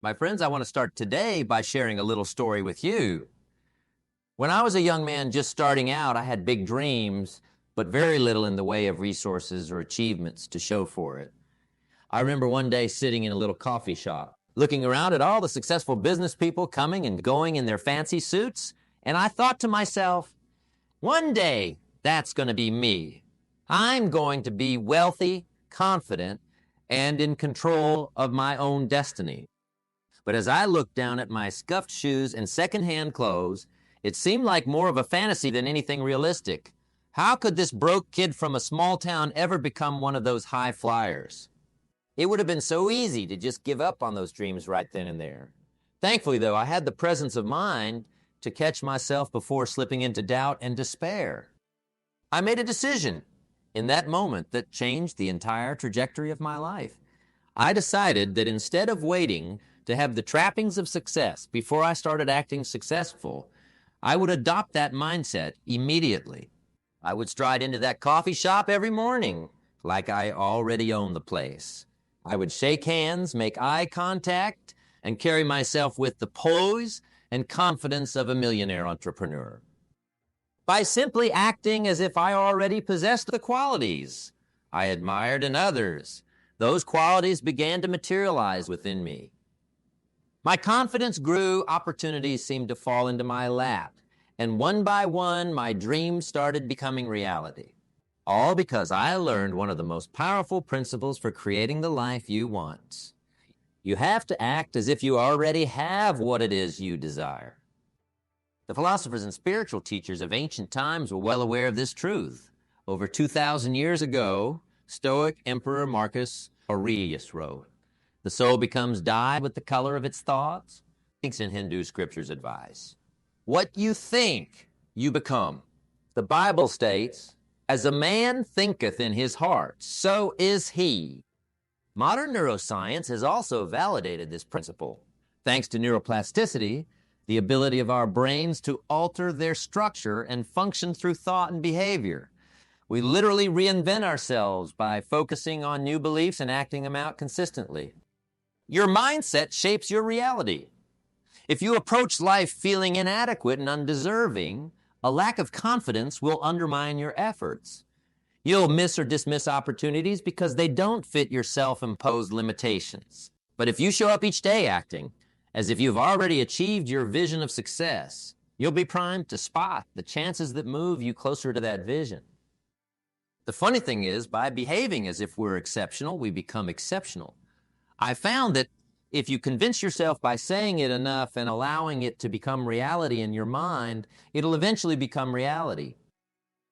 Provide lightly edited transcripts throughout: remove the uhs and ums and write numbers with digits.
My friends, I want to start today by sharing a little story with you. When I was a young man just starting out, I had big dreams, but very little in the way of resources or achievements to show for it. I remember one day sitting in a little coffee shop, looking around at all the successful business people coming and going in their fancy suits, and I thought to myself, one day that's going to be me. I'm going to be wealthy, confident, and in control of my own destiny. But as I looked down at my scuffed shoes and secondhand clothes, it seemed like more of a fantasy than anything realistic. How could this broke kid from a small town ever become one of those high flyers? It would have been so easy to just give up on those dreams right then and there. Thankfully, though, I had the presence of mind to catch myself before slipping into doubt and despair. I made a decision in that moment that changed the entire trajectory of my life. I decided that instead of waiting to have the trappings of success before I started acting successful, I would adopt that mindset immediately. I would stride into that coffee shop every morning like I already owned the place. I would shake hands, make eye contact, and carry myself with the poise and confidence of a millionaire entrepreneur. By simply acting as if I already possessed the qualities I admired in others, those qualities began to materialize within me. My confidence grew, opportunities seemed to fall into my lap, and one by one, my dreams started becoming reality. All because I learned one of the most powerful principles for creating the life you want. You have to act as if you already have what it is you desire. The philosophers and spiritual teachers of ancient times were well aware of this truth. Over 2,000 years ago, Stoic Emperor Marcus Aurelius wrote, "The soul becomes dyed with the color of its thoughts," thinks in Hindu scriptures advise. What you think, you become. The Bible states, "As a man thinketh in his heart, so is he." Modern neuroscience has also validated this principle. Thanks to neuroplasticity, the ability of our brains to alter their structure and function through thought and behavior. We literally reinvent ourselves by focusing on new beliefs and acting them out consistently. Your mindset shapes your reality. If you approach life feeling inadequate and undeserving, a lack of confidence will undermine your efforts. You'll miss or dismiss opportunities because they don't fit your self-imposed limitations. But if you show up each day acting as if you've already achieved your vision of success, you'll be primed to spot the chances that move you closer to that vision. The funny thing is, by behaving as if we're exceptional, we become exceptional. I found that if you convince yourself by saying it enough and allowing it to become reality in your mind, it'll eventually become reality.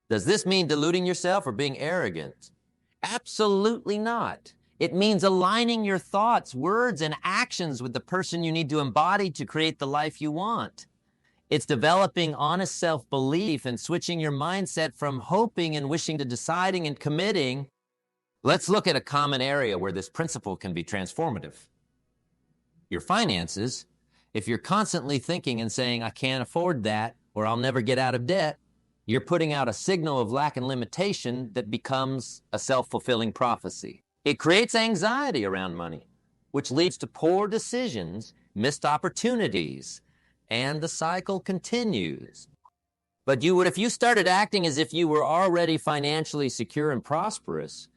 Does this mean deluding yourself or being arrogant? Absolutely not. It means aligning your thoughts, words, and actions with the person you need to embody to create the life you want. It's developing honest self-belief and switching your mindset from hoping and wishing to deciding and committing. Let's look at a common area where this principle can be transformative. Your finances. If you're constantly thinking and saying, "I can't afford that," or "I'll never get out of debt," you're putting out a signal of lack and limitation that becomes a self-fulfilling prophecy. It creates anxiety around money, which leads to poor decisions, missed opportunities, and the cycle continues. But if you started acting as if you were already financially secure and prosperous,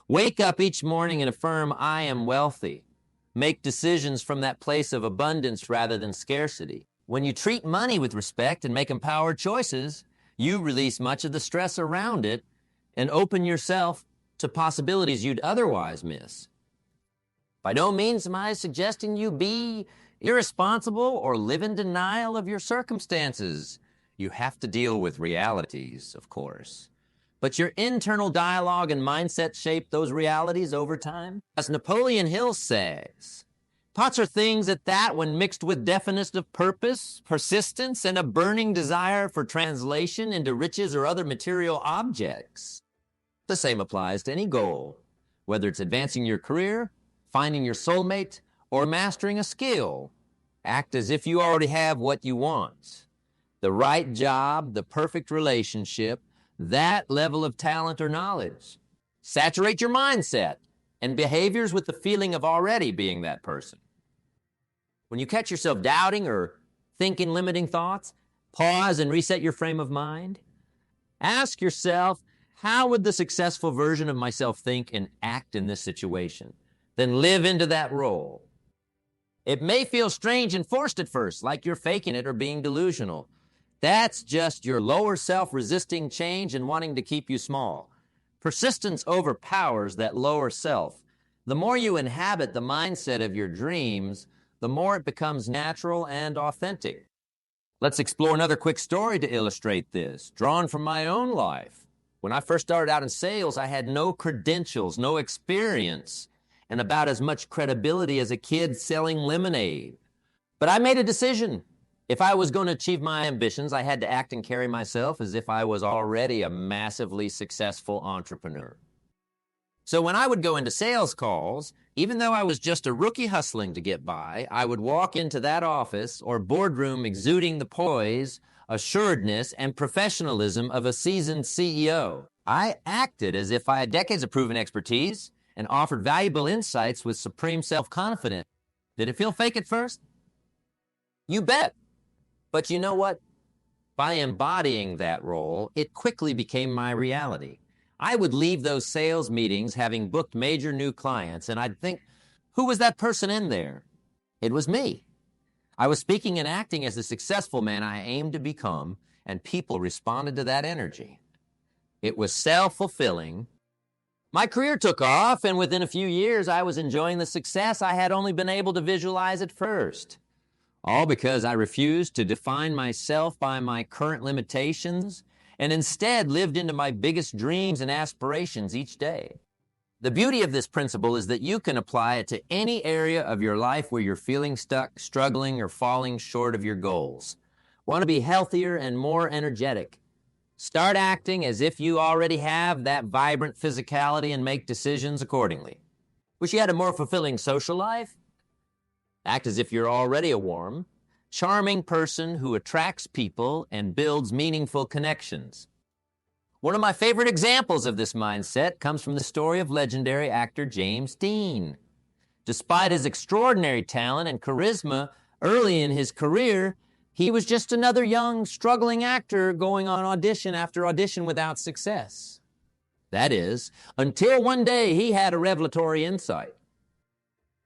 wake up each morning and affirm, "I am wealthy." Make decisions from that place of abundance rather than scarcity. When you treat money with respect and make empowered choices, you release much of the stress around it and open yourself to possibilities you'd otherwise miss. By no means am I suggesting you be irresponsible or live in denial of your circumstances. You have to deal with realities, of course. But your internal dialogue and mindset shape those realities over time. As Napoleon Hill says, thoughts are things that when mixed with definiteness of purpose, persistence, and a burning desire for translation into riches or other material objects. The same applies to any goal, whether it's advancing your career, finding your soulmate, or mastering a skill. Act as if you already have what you want. The right job, the perfect relationship, that level of talent or knowledge. Saturate your mindset and behaviors with the feeling of already being that person. When you catch yourself doubting or thinking limiting thoughts, pause and reset your frame of mind. Ask yourself, how would the successful version of myself think and act in this situation? Then live into that role. It may feel strange and forced at first, like you're faking it or being delusional. That's just your lower self resisting change and wanting to keep you small. Persistence overpowers that lower self. The more you inhabit the mindset of your dreams, the more it becomes natural and authentic. Let's explore another quick story to illustrate this, drawn from my own life. When I first started out in sales, I had no credentials, no experience, and about as much credibility as a kid selling lemonade. But I made a decision. If I was going to achieve my ambitions, I had to act and carry myself as if I was already a massively successful entrepreneur. So when I would go into sales calls, even though I was just a rookie hustling to get by, I would walk into that office or boardroom exuding the poise, assuredness, and professionalism of a seasoned CEO. I acted as if I had decades of proven expertise and offered valuable insights with supreme self-confidence. Did it feel fake at first? You bet. But you know what? By embodying that role, it quickly became my reality. I would leave those sales meetings having booked major new clients, and I'd think, who was that person in there? It was me. I was speaking and acting as the successful man I aimed to become, and people responded to that energy. It was self-fulfilling. My career took off, and within a few years, I was enjoying the success I had only been able to visualize at first. All because I refused to define myself by my current limitations and instead lived into my biggest dreams and aspirations each day. The beauty of this principle is that you can apply it to any area of your life where you're feeling stuck, struggling, or falling short of your goals. Want to be healthier and more energetic? Start acting as if you already have that vibrant physicality and make decisions accordingly. Wish you had a more fulfilling social life? Act as if you're already a warm, charming person who attracts people and builds meaningful connections. One of my favorite examples of this mindset comes from the story of legendary actor James Dean. Despite his extraordinary talent and charisma early in his career, he was just another young, struggling actor going on audition after audition without success. That is, until one day he had a revelatory insight.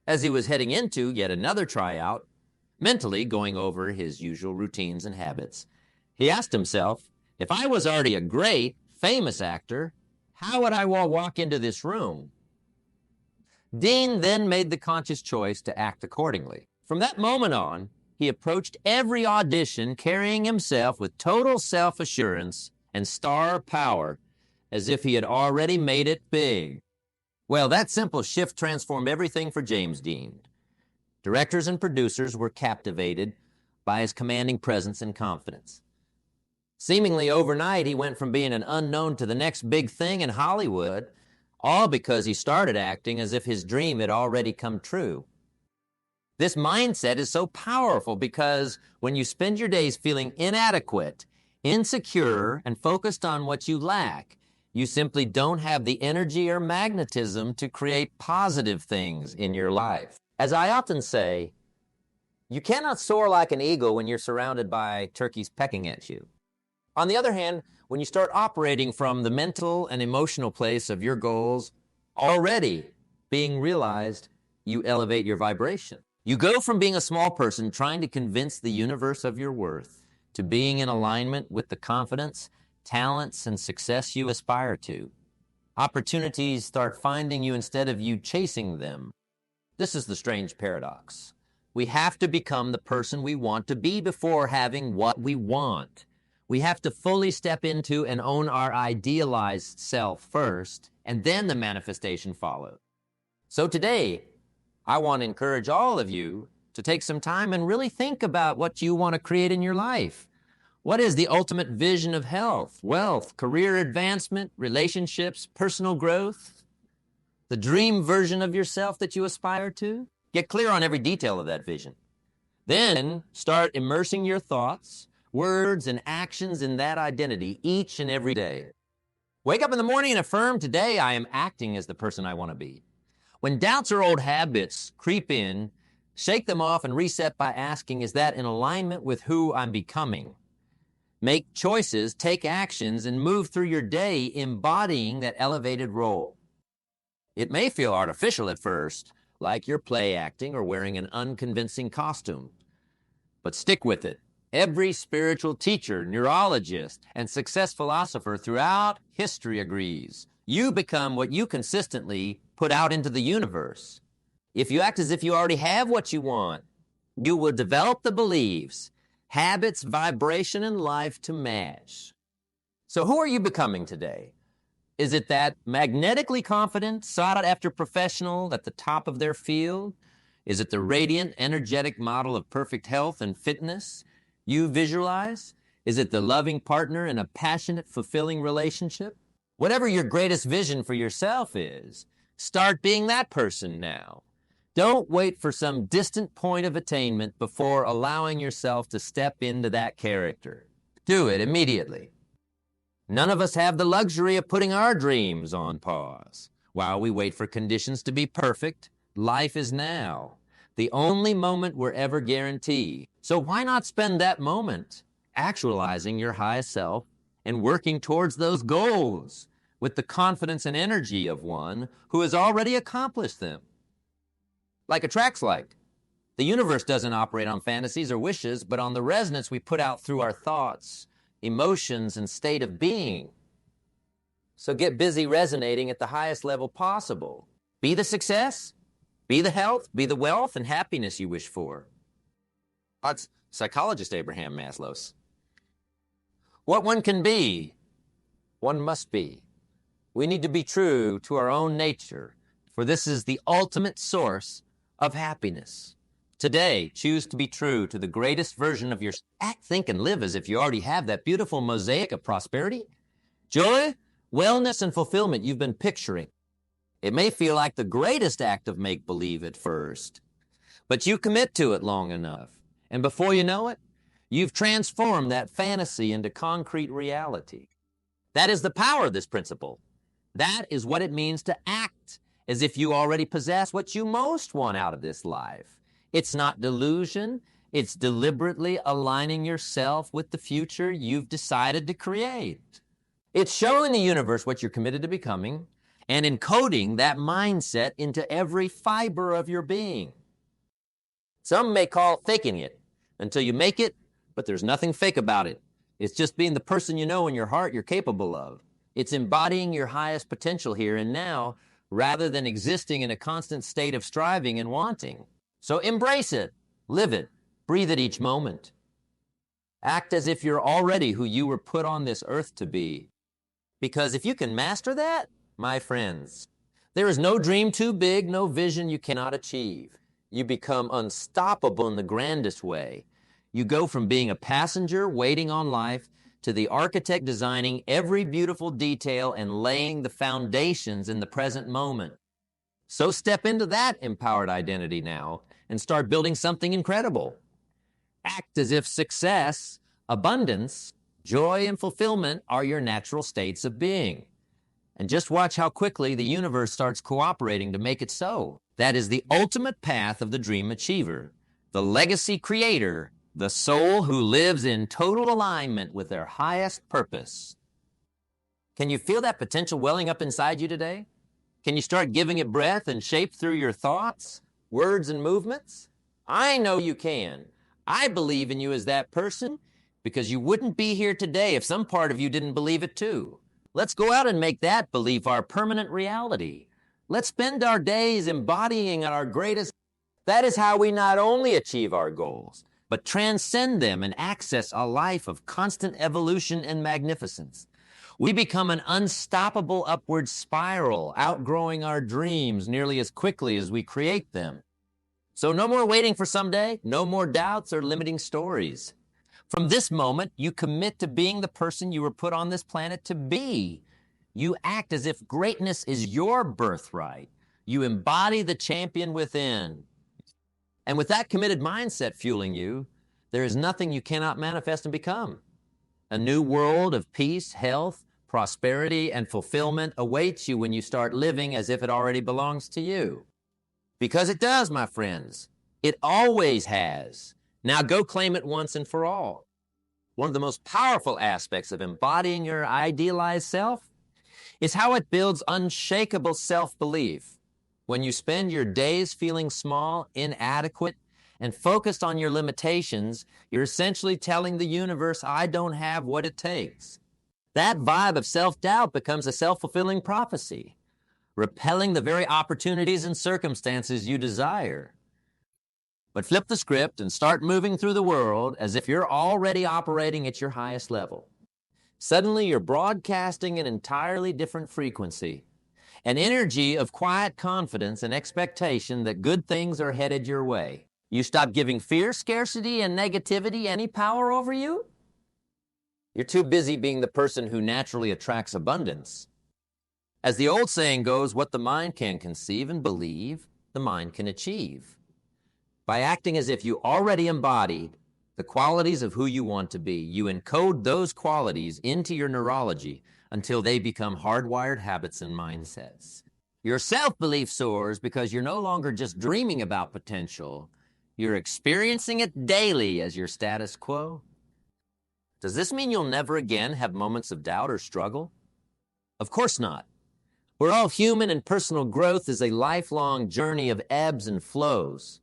As he was heading into yet another tryout, mentally going over his usual routines and habits, he asked himself, if I was already a great, famous actor, how would I walk into this room? Dean then made the conscious choice to act accordingly. From that moment on, he approached every audition carrying himself with total self-assurance and star power, as if he had already made it big. Well, that simple shift transformed everything for James Dean. Directors and producers were captivated by his commanding presence and confidence. Seemingly overnight, he went from being an unknown to the next big thing in Hollywood, all because he started acting as if his dream had already come true. This mindset is so powerful because when you spend your days feeling inadequate, insecure, and focused on what you lack, you simply don't have the energy or magnetism to create positive things in your life. As I often say, you cannot soar like an eagle when you're surrounded by turkeys pecking at you. On the other hand, when you start operating from the mental and emotional place of your goals already being realized, you elevate your vibration. You go from being a small person trying to convince the universe of your worth to being in alignment with the confidence, talents, and success you aspire to. Opportunities start finding you instead of you chasing them. This is the strange paradox. We have to become the person we want to be before having what we want. We have to fully step into and own our idealized self first, and then the manifestation follows. So today, I want to encourage all of you to take some time and really think about what you want to create in your life. What is the ultimate vision of health, wealth, career advancement, relationships, personal growth? The dream version of yourself that you aspire to? Get clear on every detail of that vision. Then start immersing your thoughts, words, and actions in that identity each and every day. Wake up in the morning and affirm, today I am acting as the person I want to be. When doubts or old habits creep in, Shake them off and reset by asking, is that in alignment with who I'm becoming? Make choices, take actions, and move through your day embodying that elevated role. It may feel artificial at first, like you're play acting or wearing an unconvincing costume. But stick with it. Every spiritual teacher, neurologist, and success philosopher throughout history agrees. You become what you consistently put out into the universe. If you act as if you already have what you want, you will develop the beliefs, habits, vibration, and life to match. So who are you becoming today? Is it that magnetically confident, sought-after professional at the top of their field? Is it the radiant, energetic model of perfect health and fitness you visualize? Is it the loving partner in a passionate, fulfilling relationship? Whatever your greatest vision for yourself is, start being that person now. Don't wait for some distant point of attainment before allowing yourself to step into that character. Do it immediately. None of us have the luxury of putting our dreams on pause. While we wait for conditions to be perfect, life is now, the only moment we're ever guaranteed. So why not spend that moment actualizing your highest self and working towards those goals with the confidence and energy of one who has already accomplished them? Like attracts like. The universe doesn't operate on fantasies or wishes, but on the resonance we put out through our thoughts, emotions, and state of being. So get busy resonating at the highest level possible. Be the success, be the health, be the wealth and happiness you wish for. That's psychologist Abraham Maslow's. What one can be, one must be. We need to be true to our own nature, for this is the ultimate source of happiness. Today, choose to be true to the greatest version of yourself. Act, think, and live as if you already have that beautiful mosaic of prosperity, joy, wellness, and fulfillment you've been picturing. It may feel like the greatest act of make-believe at first, but you commit to it long enough, and before you know it, you've transformed that fantasy into concrete reality. That is the power of this principle. That is what it means to act as if you already possess what you most want out of this life. It's not delusion. It's deliberately aligning yourself with the future you've decided to create. It's showing the universe what you're committed to becoming and encoding that mindset into every fiber of your being. Some may call it faking it until you make it, but there's nothing fake about it. It's just being the person you know in your heart you're capable of. It's embodying your highest potential here and now rather than existing in a constant state of striving and wanting. So embrace it, live it, breathe it each moment. Act as if you're already who you were put on this earth to be. Because if you can master that, my friends, there is no dream too big, no vision you cannot achieve. You become unstoppable in the grandest way. You go from being a passenger waiting on life to the architect designing every beautiful detail and laying the foundations in the present moment. So step into that empowered identity now and start building something incredible. Act as if success, abundance, joy, and fulfillment are your natural states of being. And just watch how quickly the universe starts cooperating to make it so. That is the ultimate path of the dream achiever, the legacy creator, the soul who lives in total alignment with their highest purpose. Can you feel that potential welling up inside you today? Can you start giving it breath and shape through your thoughts, words, and movements? I know you can. I believe in you as that person because you wouldn't be here today if some part of you didn't believe it too. Let's go out and make that belief our permanent reality. Let's spend our days embodying our greatest. That is how we not only achieve our goals, but transcend them and access a life of constant evolution and magnificence. We become an unstoppable upward spiral, outgrowing our dreams nearly as quickly as we create them. So no more waiting for someday, no more doubts or limiting stories. From this moment, you commit to being the person you were put on this planet to be. You act as if greatness is your birthright. You embody the champion within. And with that committed mindset fueling you, there is nothing you cannot manifest and become. A new world of peace, health, prosperity, and fulfillment awaits you when you start living as if it already belongs to you. Because it does, my friends. It always has. Now go claim it once and for all. One of the most powerful aspects of embodying your idealized self is how it builds unshakable self-belief. When you spend your days feeling small, inadequate, and focused on your limitations, you're essentially telling the universe, I don't have what it takes. That vibe of self-doubt becomes a self-fulfilling prophecy, repelling the very opportunities and circumstances you desire. But flip the script and start moving through the world as if you're already operating at your highest level. Suddenly, you're broadcasting an entirely different frequency, an energy of quiet confidence and expectation that good things are headed your way. You stop giving fear, scarcity, and negativity any power over you. You're too busy being the person who naturally attracts abundance. As the old saying goes, what the mind can conceive and believe, the mind can achieve. By acting as if you already embodied the qualities of who you want to be, you encode those qualities into your neurology until they become hardwired habits and mindsets. Your self-belief soars because you're no longer just dreaming about potential, you're experiencing it daily as your status quo. Does this mean you'll never again have moments of doubt or struggle? Of course not. We're all human, and personal growth is a lifelong journey of ebbs and flows.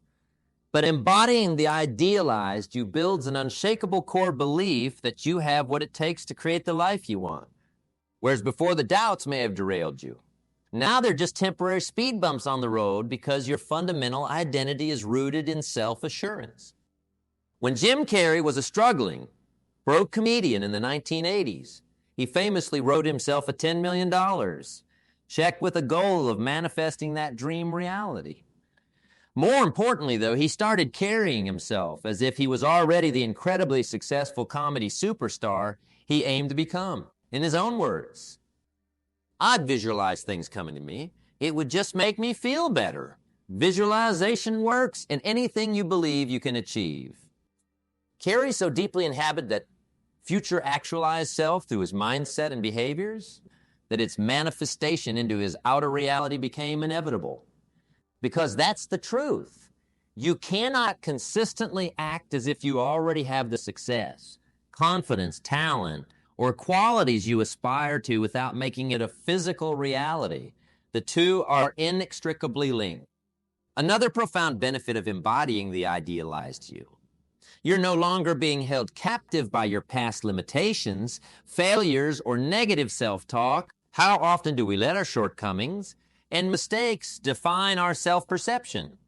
But embodying the idealized you builds an unshakable core belief that you have what it takes to create the life you want. Whereas before, the doubts may have derailed you. Now they're just temporary speed bumps on the road because your fundamental identity is rooted in self-assurance. When Jim Carrey was a struggling, broke comedian in the 1980s, he famously wrote himself a $10 million check with a goal of manifesting that dream reality. More importantly, though, he started carrying himself as if he was already the incredibly successful comedy superstar he aimed to become. In his own words, I'd visualize things coming to me. It would just make me feel better. Visualization works in anything you believe you can achieve. Carrey so deeply inhabited that future actualized self through his mindset and behaviors that its manifestation into his outer reality became inevitable. Because that's the truth. You cannot consistently act as if you already have the success, confidence, talent, or qualities you aspire to without making it a physical reality. The two are inextricably linked. Another profound benefit of embodying the idealized you. You're no longer being held captive by your past limitations, failures, or negative self-talk. How often do we let our shortcomings and mistakes define our self-perception,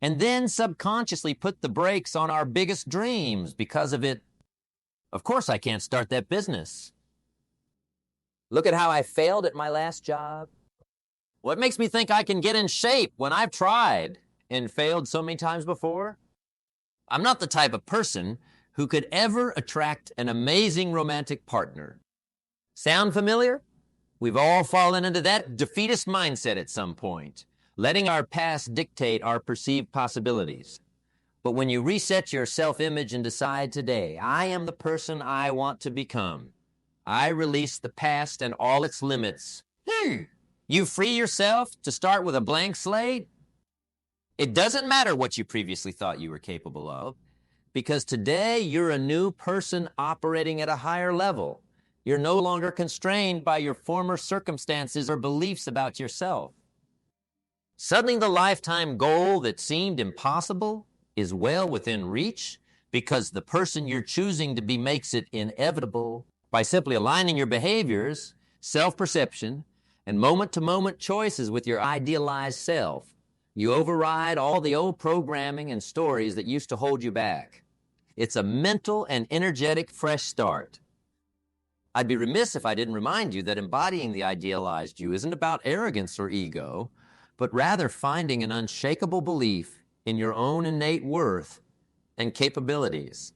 and then subconsciously put the brakes on our biggest dreams because of it? Of course I can't start that business. Look at how I failed at my last job. What makes me think I can get in shape when I've tried and failed so many times before? I'm not the type of person who could ever attract an amazing romantic partner. Sound familiar? We've all fallen into that defeatist mindset at some point, letting our past dictate our perceived possibilities. But when you reset your self-image and decide today, I am the person I want to become, I release the past and all its limits. You free yourself to start with a blank slate. It doesn't matter what you previously thought you were capable of, because today you're a new person operating at a higher level. You're no longer constrained by your former circumstances or beliefs about yourself. Suddenly, the lifetime goal that seemed impossible is well within reach because the person you're choosing to be makes it inevitable by simply aligning your behaviors, self-perception, and moment-to-moment choices with your idealized self. You override all the old programming and stories that used to hold you back. It's a mental and energetic fresh start. I'd be remiss if I didn't remind you that embodying the idealized you isn't about arrogance or ego, but rather finding an unshakable belief in your own innate worth and capabilities.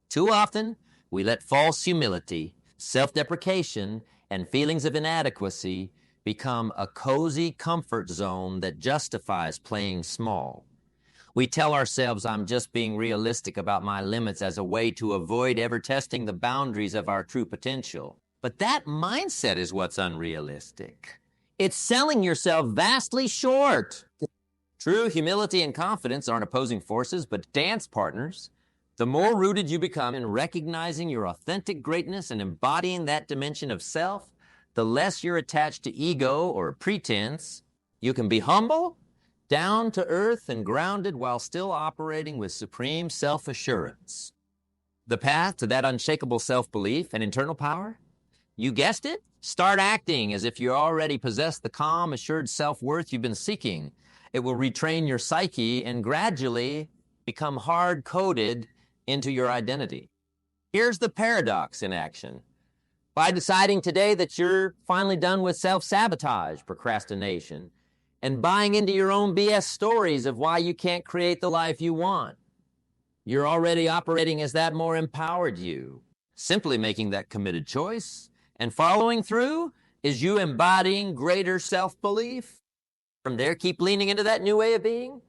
Too often, we let false humility, self-deprecation, and feelings of inadequacy become a cozy comfort zone that justifies playing small. We tell ourselves, I'm just being realistic about my limits as a way to avoid ever testing the boundaries of our true potential. But that mindset is what's unrealistic. It's selling yourself vastly short. True humility and confidence aren't opposing forces, but dance partners. The more rooted you become in recognizing your authentic greatness and embodying that dimension of self, the less you're attached to ego or pretense. You can be humble, down to earth, and grounded while still operating with supreme self-assurance. The path to that unshakable self-belief and internal power? You guessed it? Start acting as if you already possess the calm, assured self-worth you've been seeking. It will retrain your psyche and gradually become hard-coded into your identity. Here's the paradox in action. By deciding today that you're finally done with self-sabotage, procrastination, and buying into your own BS stories of why you can't create the life you want, you're already operating as that more empowered you. Simply making that committed choice and following through is you embodying greater self-belief. From there, keep leaning into that new way of being.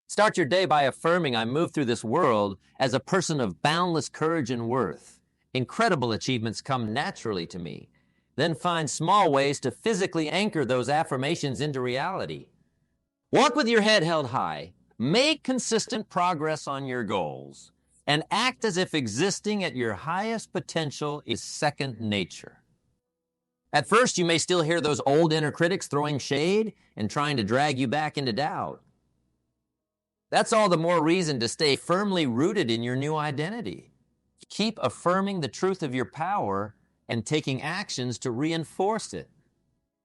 Start your day by affirming, I move through this world as a person of boundless courage and worth. Incredible achievements come naturally to me. Then find small ways to physically anchor those affirmations into reality. Walk with your head held high. Make consistent progress on your goals. And act as if existing at your highest potential is second nature. At first, you may still hear those old inner critics throwing shade and trying to drag you back into doubt. That's all the more reason to stay firmly rooted in your new identity. Keep affirming the truth of your power and taking actions to reinforce it.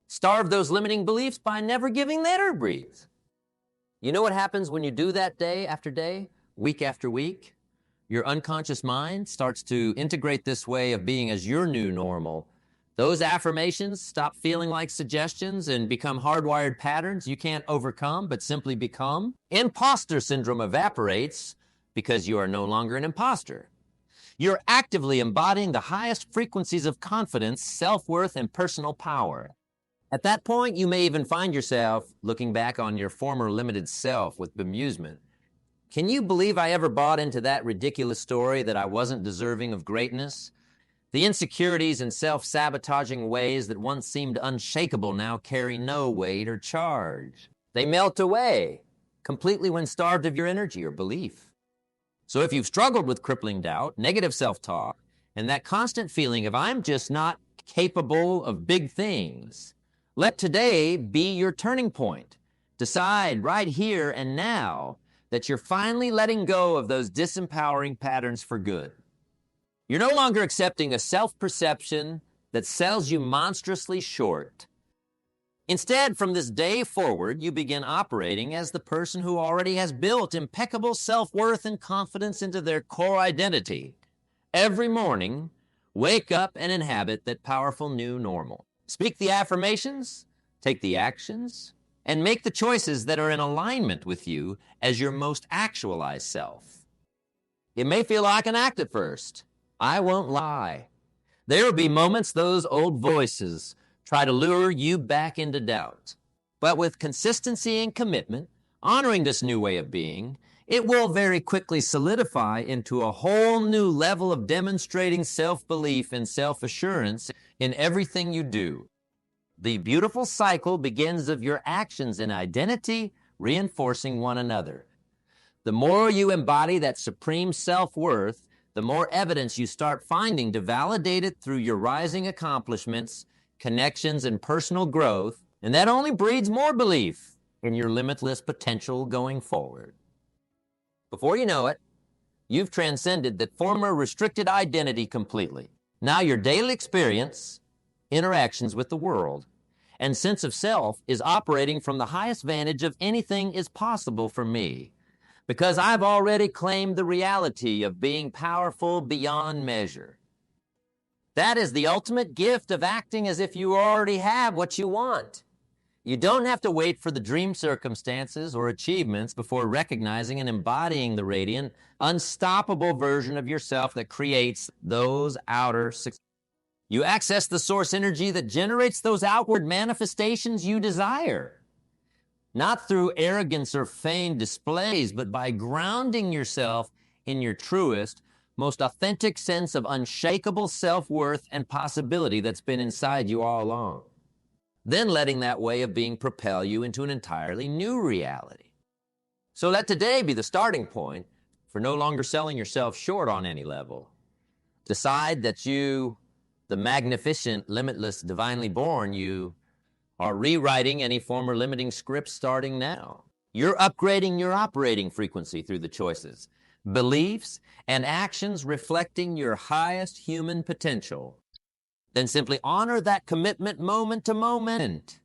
Starve those limiting beliefs by never giving that air breathe. You know what happens when you do that day after day, week after week? Your unconscious mind starts to integrate this way of being as your new normal. Those affirmations stop feeling like suggestions and become hardwired patterns you can't overcome but simply become. Imposter syndrome evaporates because you are no longer an imposter. You're actively embodying the highest frequencies of confidence, self-worth, and personal power. At that point, you may even find yourself looking back on your former limited self with bemusement. Can you believe I ever bought into that ridiculous story that I wasn't deserving of greatness? The insecurities and self-sabotaging ways that once seemed unshakable now carry no weight or charge. They melt away completely when starved of your energy or belief. So if you've struggled with crippling doubt, negative self-talk, and that constant feeling of I'm just not capable of big things, let today be your turning point. Decide right here and now that you're finally letting go of those disempowering patterns for good. You're no longer accepting a self-perception that sells you monstrously short. Instead, from this day forward, you begin operating as the person who already has built impeccable self-worth and confidence into their core identity. Every morning, wake up and inhabit that powerful new normal. Speak the affirmations, take the actions, and make the choices that are in alignment with you as your most actualized self. It may feel like an act at first. I won't lie. There will be moments those old voices try to lure you back into doubt. But with consistency and commitment, honoring this new way of being, it will very quickly solidify into a whole new level of demonstrating self-belief and self-assurance in everything you do. The beautiful cycle begins of your actions and identity reinforcing one another. The more you embody that supreme self-worth, the more evidence you start finding to validate it through your rising accomplishments, connections, and personal growth, and that only breeds more belief in your limitless potential going forward. Before you know it, you've transcended that former restricted identity completely. Now your daily experience, interactions with the world, and sense of self is operating from the highest vantage of anything is possible for me, because I've already claimed the reality of being powerful beyond measure. That is the ultimate gift of acting as if you already have what you want. You don't have to wait for the dream circumstances or achievements before recognizing and embodying the radiant, unstoppable version of yourself that creates those outer successes. You access the source energy that generates those outward manifestations you desire. Not through arrogance or feigned displays, but by grounding yourself in your truest, most authentic sense of unshakable self-worth and possibility that's been inside you all along. then letting that way of being propel you into an entirely new reality. So let today be the starting point for no longer selling yourself short on any level. Decide that you, the magnificent, limitless, divinely born you, are rewriting any former limiting scripts starting now. You're upgrading your operating frequency through the choices, beliefs, and actions reflecting your highest human potential. Then simply honor that commitment moment to moment.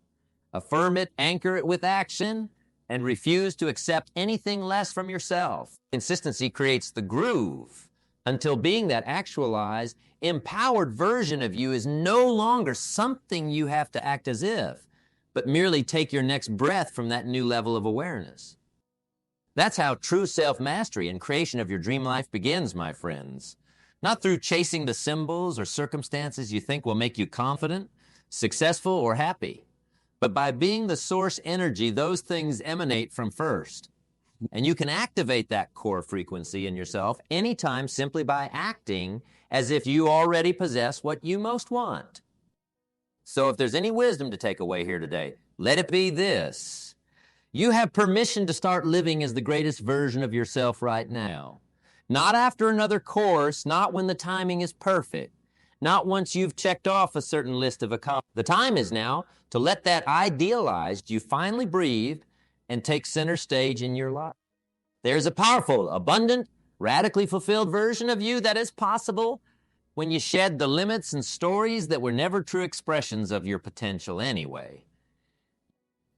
Affirm it, anchor it with action, and refuse to accept anything less from yourself. Consistency creates the groove until being that actualized, empowered version of you is no longer something you have to act as if, but merely take your next breath from that new level of awareness. That's how true self-mastery and creation of your dream life begins, my friends. Not through chasing the symbols or circumstances you think will make you confident, successful, or happy, but by being the source energy those things emanate from first. And you can activate that core frequency in yourself anytime simply by acting as if you already possess what you most want. So if there's any wisdom to take away here today, let it be this. You have permission to start living as the greatest version of yourself right now. Not after another course, not when the timing is perfect, not once you've checked off a certain list of accomplishments. The time is now to let that idealized you finally breathe and take center stage in your life. There's a powerful, abundant, radically fulfilled version of you that is possible when you shed the limits and stories that were never true expressions of your potential anyway.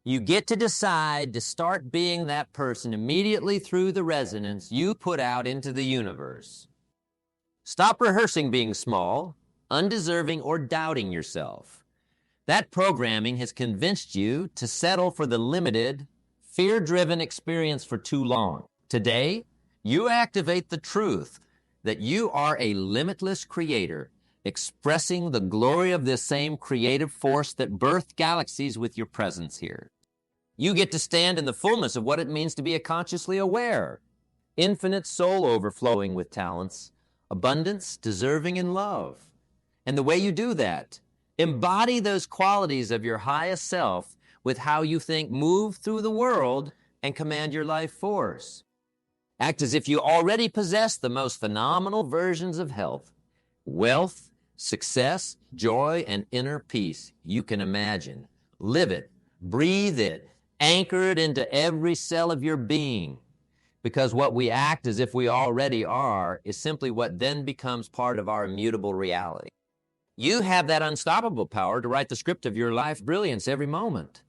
You get to decide to start being that person immediately through the resonance you put out into the universe. Stop rehearsing being small, undeserving, or doubting yourself. That programming has convinced you to settle for the limited, fear-driven experience for too long. Today, you activate the truth that you are a limitless creator, expressing the glory of this same creative force that birthed galaxies with your presence here. You get to stand in the fullness of what it means to be a consciously aware, infinite soul overflowing with talents, abundance, deserving, and love. And the way you do that, embody those qualities of your highest self with how you think, move through the world, and command your life force. Act as if you already possess the most phenomenal versions of health, wealth, success, joy, and inner peace you can imagine. Live it, breathe it, anchor it into every cell of your being. Because what we act as if we already are is simply what then becomes part of our immutable reality. You have that unstoppable power to write the script of your life brilliance every moment,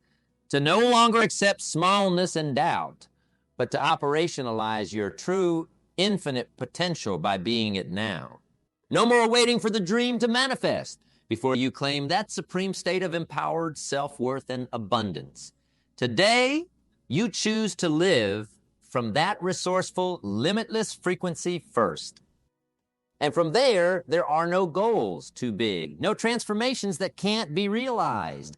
to no longer accept smallness and doubt, but to operationalize your true, infinite potential by being it now. No more waiting for the dream to manifest before you claim that supreme state of empowered self-worth and abundance. Today, you choose to live from that resourceful, limitless frequency first. And from there are no goals too big, no transformations that can't be realized,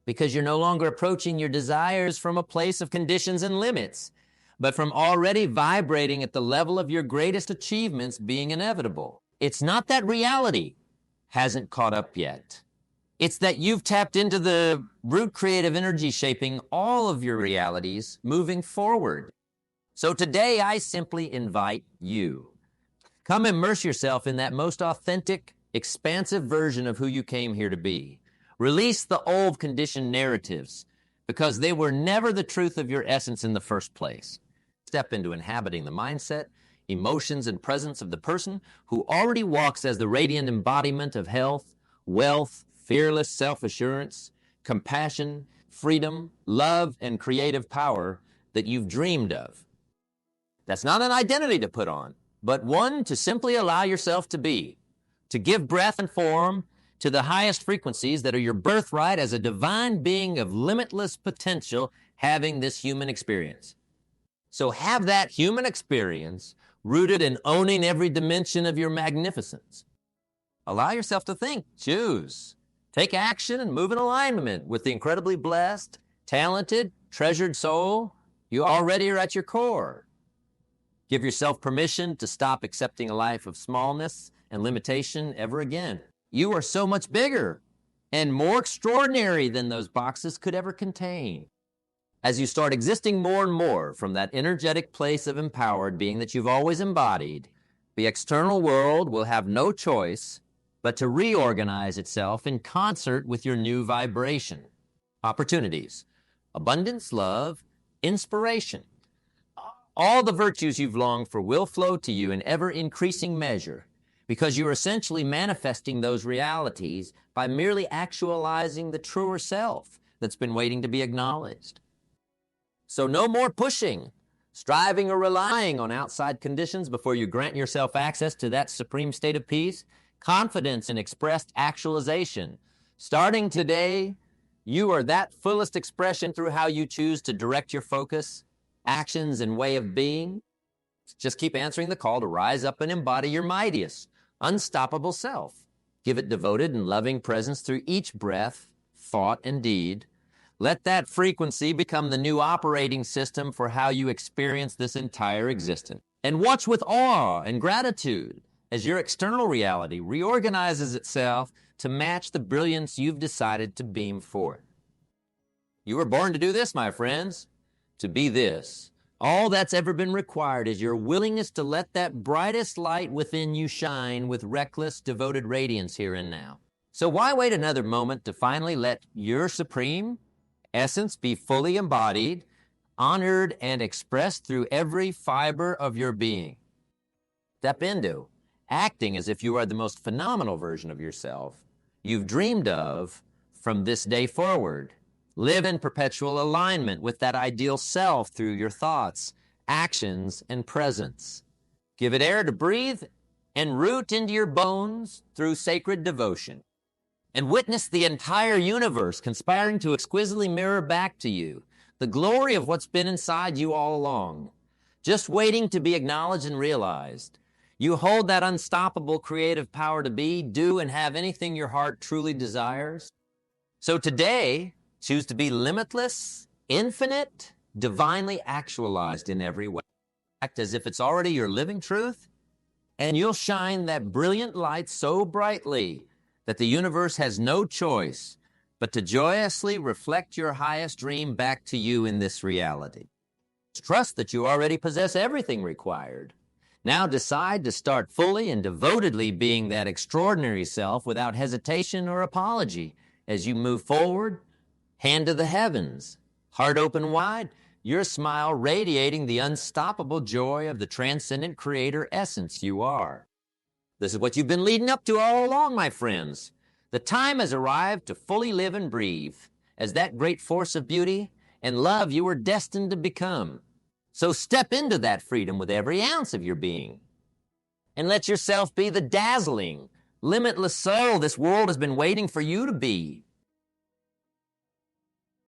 because you're no longer approaching your desires from a place of conditions and limits, but from already vibrating at the level of your greatest achievements being inevitable. It's not that reality hasn't caught up yet. It's that you've tapped into the root creative energy shaping all of your realities moving forward. So today I simply invite you. Come immerse yourself in that most authentic, expansive version of who you came here to be. Release the old conditioned narratives because they were never the truth of your essence in the first place. Step into inhabiting the mindset, emotions, and presence of the person who already walks as the radiant embodiment of health, wealth, fearless self-assurance, compassion, freedom, love, and creative power that you've dreamed of. That's not an identity to put on, but one to simply allow yourself to be, to give breath and form to the highest frequencies that are your birthright as a divine being of limitless potential having this human experience. So have that human experience rooted in owning every dimension of your magnificence. Allow yourself to think, choose, take action, and move in alignment with the incredibly blessed, talented, treasured soul you already are at your core. Give yourself permission to stop accepting a life of smallness and limitation ever again. You are so much bigger and more extraordinary than those boxes could ever contain. As you start existing more and more from that energetic place of empowered being that you've always embodied, the external world will have no choice but to reorganize itself in concert with your new vibration. Opportunities, abundance, love, inspiration. All the virtues you've longed for will flow to you in ever-increasing measure because you're essentially manifesting those realities by merely actualizing the truer self that's been waiting to be acknowledged. So no more pushing, striving, or relying on outside conditions before you grant yourself access to that supreme state of peace. Confidence in expressed actualization. Starting today, you are that fullest expression through how you choose to direct your focus, actions, and way of being. Just keep answering the call to rise up and embody your mightiest, unstoppable self. Give it devoted and loving presence through each breath, thought, and deed. Let that frequency become the new operating system for how you experience this entire existence. And watch with awe and gratitude as your external reality reorganizes itself to match the brilliance you've decided to beam forth. You were born to do this, my friends, to be this. All that's ever been required is your willingness to let that brightest light within you shine with reckless, devoted radiance here and now. So why wait another moment to finally let your supreme essence be fully embodied, honored, and expressed through every fiber of your being? Step into acting as if you are the most phenomenal version of yourself you've dreamed of from this day forward. Live in perpetual alignment with that ideal self through your thoughts, actions, and presence. Give it air to breathe and root into your bones through sacred devotion. And witness the entire universe conspiring to exquisitely mirror back to you the glory of what's been inside you all along, just waiting to be acknowledged and realized. You hold that unstoppable creative power to be, do, and have anything your heart truly desires. So today, choose to be limitless, infinite, divinely actualized in every way. Act as if it's already your living truth, and you'll shine that brilliant light so brightly that the universe has no choice but to joyously reflect your highest dream back to you in this reality. Trust that you already possess everything required. Now decide to start fully and devotedly being that extraordinary self without hesitation or apology as you move forward, hand to the heavens, heart open wide, your smile radiating the unstoppable joy of the transcendent creator essence you are. This is what you've been leading up to all along, my friends. The time has arrived to fully live and breathe as that great force of beauty and love you were destined to become. So step into that freedom with every ounce of your being and let yourself be the dazzling, limitless soul this world has been waiting for you to be.